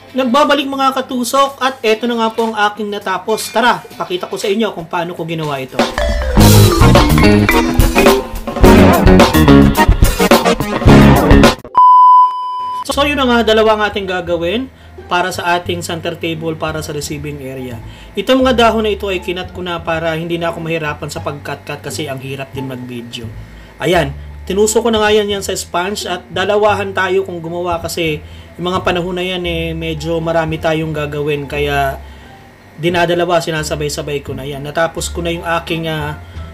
Nagbabalik mga katusok at eto na nga po ang aking natapos. Tara, ipakita ko sa inyo kung paano ko ginawa ito. So yun na nga, dalawang ating gagawin para sa ating center table para sa receiving area. Itong mga dahon na ito ay kinat ko na para hindi na ako mahirapan sa pag-cut-cut kasi ang hirap din mag-video. Ayan, tinusok ko na nga yan sa sponge at dalawahan tayo kung gumawa kasi yung mga panahon na yan medyo marami tayong gagawin kaya dinadalawa, sinasabay-sabay ko na yan. Natapos ko na yung aking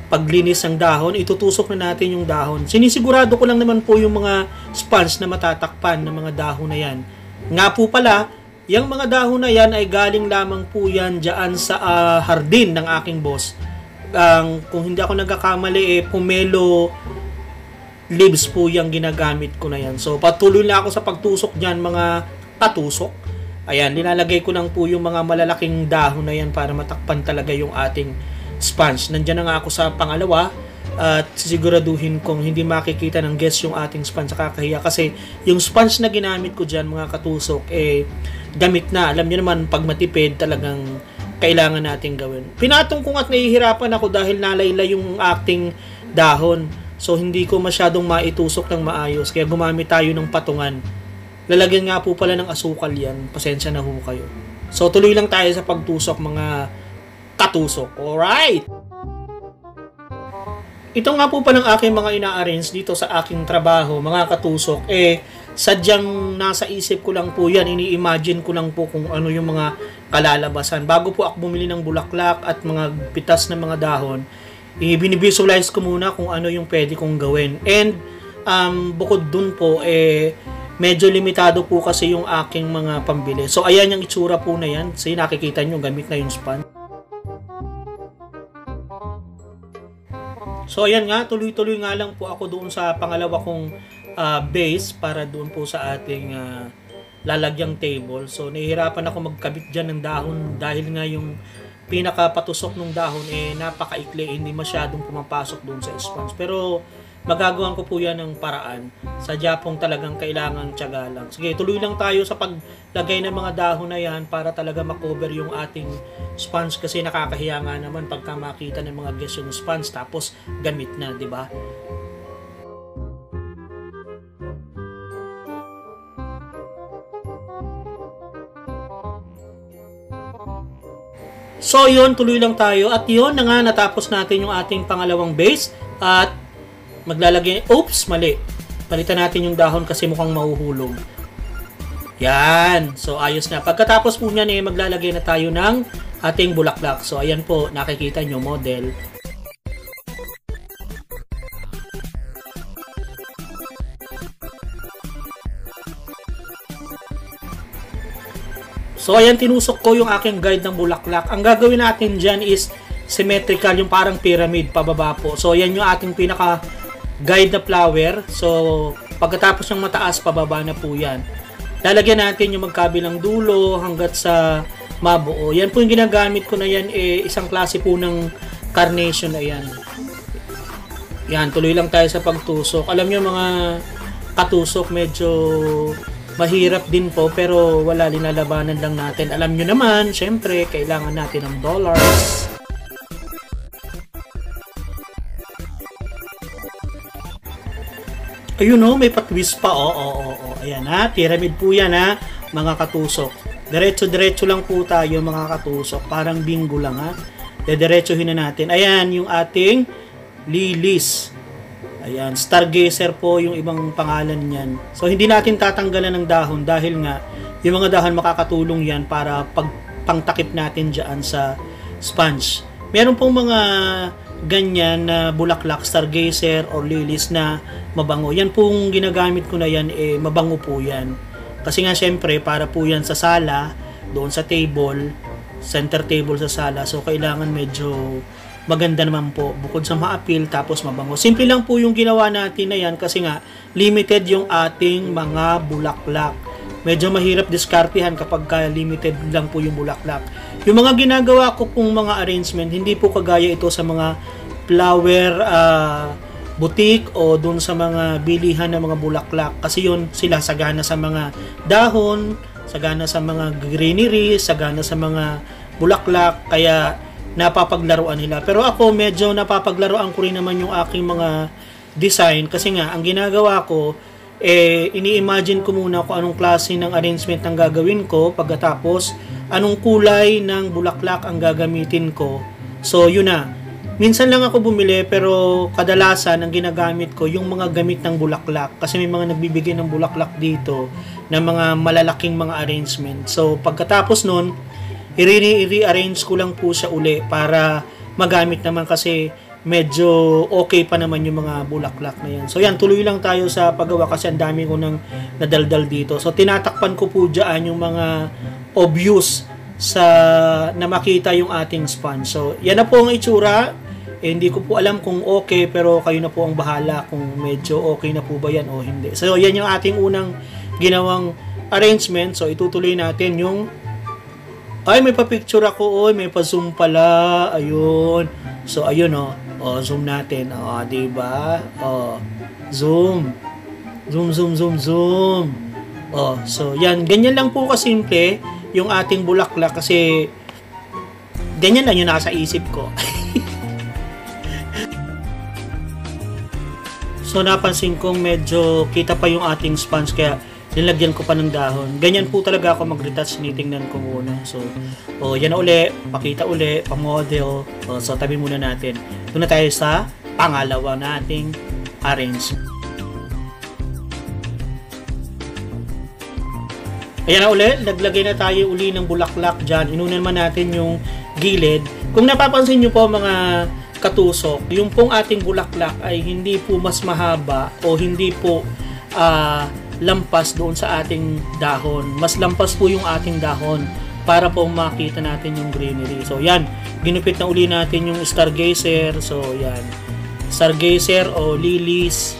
paglinis ng dahon, itutusok na natin yung dahon. Sinisigurado ko lang naman po yung mga sponge na matatakpan ng mga dahon na yan. Nga po pala, yung mga dahon na yan ay galing lamang po yan dyan sa hardin ng aking boss. Kung hindi ako nagkakamali, pomelo leaves po yung ginagamit ko na yan. So, patuloy na ako sa pagtusok dyan, mga katusok. Ayan, nilalagay ko lang po yung mga malalaking dahon na yan para matakpan talaga yung ating sponge. Nandiyan na nga ako sa pangalawa at siguraduhin kong hindi makikita ng guest yung ating sponge. Nakakahiya kasi yung sponge na ginamit ko dyan, mga katusok, gamit na. Alam niyo naman, pag matipid, talagang kailangan natin gawin. Pinatong ko at nahihirapan ako dahil nalaylay yung ating dahon. So, hindi ko masyadong maitusok ng maayos. Kaya gumamit tayo ng patungan. Lalagyan nga po pala ng asukal yan. Pasensya na ho kayo. So, tuloy lang tayo sa pagtusok, mga katusok. Alright! Ito nga po palang aking mga ina-arrange dito sa aking trabaho, mga katusok. Sadyang nasa isip ko lang po yan. Ini-imagine ko lang po kung ano yung mga kalalabasan. Bago po ako bumili ng bulaklak at mga pitas ng mga dahon, binivisualize ko muna kung ano yung pwede kong gawin. And bukod dun po, medyo limitado po kasi yung aking mga pambili. So, ayan yung itsura po na yan. So, nakikita nyo, gamit na yung sponge. So, ayan nga, tuloy-tuloy nga lang po ako doon sa pangalawa kong base para doon po sa ating lalagyang table. So, nahihirapan ako magkabit dyan ng dahon dahil nga yung pinakapatusok ng dahon napakaikli, hindi masyadong pumapasok doon sa sponge. Pero magagawan ko po yan ng paraan. Sadya pong talagang kailangan tiyaga lang. Sige, tuloy lang tayo sa paglagay ng mga dahon na yan para talaga makover yung ating sponge kasi nakakahiya nga naman pagka makita ng mga guests yung sponge tapos gamit na, di ba? So, yun, tuloy lang tayo. At yun na nga, natapos natin yung ating pangalawang base. At maglalagay, oops, mali. Palitan natin yung dahon kasi mukhang mahuhulog. Yan. So, ayos na. Pagkatapos po niyan, maglalagay na tayo ng ating bulaklak. So, ayan po, nakikita nyo, model. So, ayan, tinusok ko yung aking guide ng bulaklak. Ang gagawin natin dyan is symmetrical, yung parang pyramid, pababa po. So, ayan yung ating pinaka-guide na flower. So, pagkatapos ng mataas, pababa na po yan. Lalagyan natin yung magkabilang dulo hanggat sa mabuo. Yan po yung ginagamit ko na yan, isang klase po ng carnation na yan. Yan, tuloy lang tayo sa pagtusok. Alam nyo mga katusok, medyo mahirap din po pero wala, linalabanan lang natin. Alam nyo naman, syempre, kailangan natin ng dollars. Ayun o, may patwist pa. Ayan ha, pyramid po yan ha, mga katusok. Diretso-diretso lang po tayo mga katusok. Parang bingo lang ha. Diretsohin na natin. Ayan yung ating lilies. Ayan, stargazer po yung ibang pangalan niyan. So, hindi natin tatanggalan ng dahon dahil nga, yung mga dahon makakatulong yan para pangtakip natin dyan sa sponge. Meron pong mga ganyan na bulaklak, stargazer or lilies na mabango. Yan pong ginagamit ko na yan, mabango po yan. Kasi nga, syempre, para po yan sa sala, doon sa table, center table sa sala. So, kailangan medyo maganda naman po, bukod sa ma-appeal tapos mabango. Simple lang po yung ginawa natin na yan kasi nga limited yung ating mga bulaklak. Medyo mahirap diskartehan kapag limited lang po yung bulaklak. Yung mga ginagawa ko pong mga arrangement, hindi po kagaya ito sa mga flower boutique o dun sa mga bilihan ng mga bulaklak kasi yun sila sagana sa mga dahon sagana sa mga greenery, sagana sa mga bulaklak, kaya napapaglaruan nila. Pero ako medyo napapaglaruan ko rin naman yung aking mga design kasi nga ang ginagawa ko ini-imagine ko muna kung anong klase ng arrangement ang gagawin ko, pagkatapos anong kulay ng bulaklak ang gagamitin ko. So yun na. Minsan lang ako bumili pero kadalasan ang ginagamit ko yung mga gamit ng bulaklak kasi may mga nagbibigay ng bulaklak dito na mga malalaking mga arrangement. So pagkatapos nun, i-rearrange ko lang po siya uli para magamit naman kasi medyo okay pa naman yung mga bulaklak na yan. So yan, tuloy lang tayo sa paggawa kasi ang dami ko nang nadaldal dito. So tinatakpan ko po dyan yung mga obvious na makita yung ating sponge. So yan na po ang itsura. Hindi ko po alam kung okay pero kayo na po ang bahala kung medyo okay na po ba yan o hindi. So yan yung ating unang ginawang arrangement. So itutuloy natin yung may pa-picture ako, may pa-zoom pala. Ayun. So ayun zoom natin. Di ba? Zoom. Zoom. So yan, ganyan lang po kasimple yung ating bulaklak kasi ganyan lang yung nasa isip ko. So napansin kong medyo kita pa yung ating sponge kaya nilagyan ko pa ng dahon. Ganyan po talaga ako mag-retouch, tinitingnan ko muna. So yan na uli, pakita uli, pamodel. So tabi muna natin. Doon na tayo sa pangalawa nating arrangement. Ayan na uli, naglagay na tayo uli ng bulaklak dyan. Inunan naman natin yung gilid. Kung napapansin nyo po mga katusok, yung pong ating bulaklak ay hindi po mas mahaba o hindi po lampas doon sa ating dahon. Mas lampas po yung ating dahon para po makita natin yung greenery. So yan, ginupit na uli natin yung stargazer. So yan, stargazer o lilies.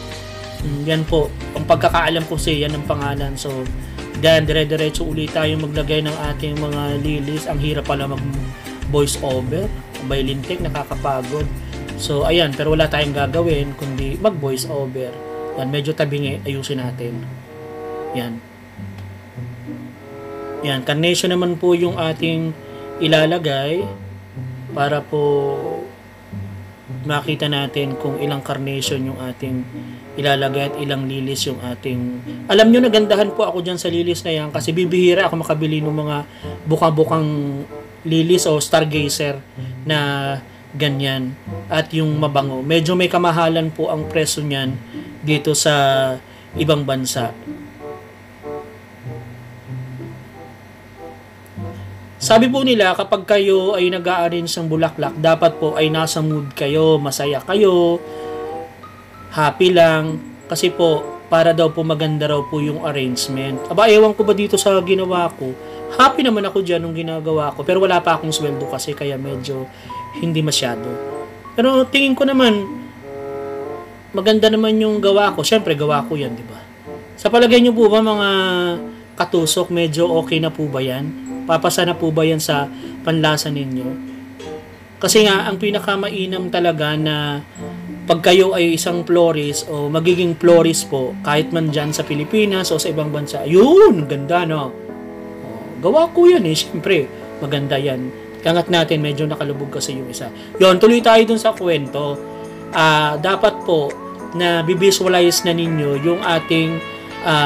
Yan po, ang pagkakaalam ko siya, yan ang pangalan. So yan, dire-diretso uli tayo maglagay ng ating mga lilies. Ang hirap pala mag voice over, by lintik, nakakapagod. So ayan, pero wala tayong gagawin kundi mag voice over. Yan, medyo tabingi, ayusin natin. Yan. Yan, carnation naman po yung ating ilalagay para po makita natin kung ilang carnation yung ating ilalagay at ilang lilis yung ating. Alam nyo, nagandahan po ako dyan sa lilis na yan kasi bibihira ako makabili ng mga bukang-bukang lilis o stargazer na ganyan at yung mabango. Medyo may kamahalan po ang presyo niyan dito sa ibang bansa. Sabi po nila kapag kayo ay nag-a-arrange ng bulaklak, dapat po ay nasa mood kayo, masaya kayo, happy lang kasi po para daw po maganda raw po yung arrangement. Aba, ewan ko ba dito sa ginawa ko. Happy naman ako dyan nung ginagawa ko. Pero wala pa akong sweldo kasi kaya medyo hindi masyado. Pero tingin ko naman, maganda naman yung gawa ko. Siyempre, gawa ko yan, di ba? Sa palagay nyo po ba mga katusok, medyo okay na po ba yan? Papasa na po ba yan sa panlasa ninyo? Kasi nga, ang pinakamainam talaga na pag kayo ay isang florist o magiging florist po, kahit man dyan sa Pilipinas o sa ibang bansa, yun, ganda, no? Gawa ko yan siyempre, maganda yan. Kangat natin, medyo nakalubog kasi yung isa. Yun, tuloy tayo dun sa kwento. Dapat po na bivisualize na ninyo yung ating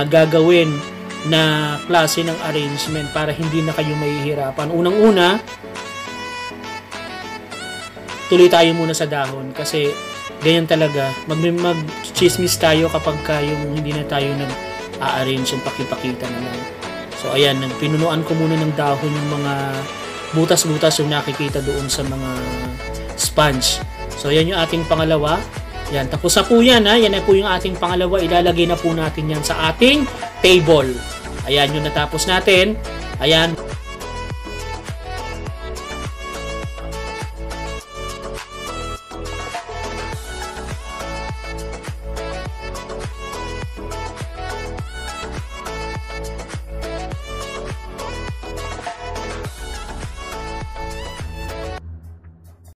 gagawin na klase ng arrangement para hindi na kayo mahihirapan. Unang-una, tuloy tayo muna sa dahon kasi ganyan talaga. Mag-chismis tayo kapag yung hindi na tayo nag-arrange yung pakipakita naman. So ayan, pinunuan ko muna ng dahon yung mga butas-butas yung nakikita doon sa mga sponge. So yan yung ating pangalawa. Yan, tapos na po yan. Yan na po yung ating pangalawa. Ilalagay na po natin yan sa ating table. Ayan yung natapos natin. Ayan.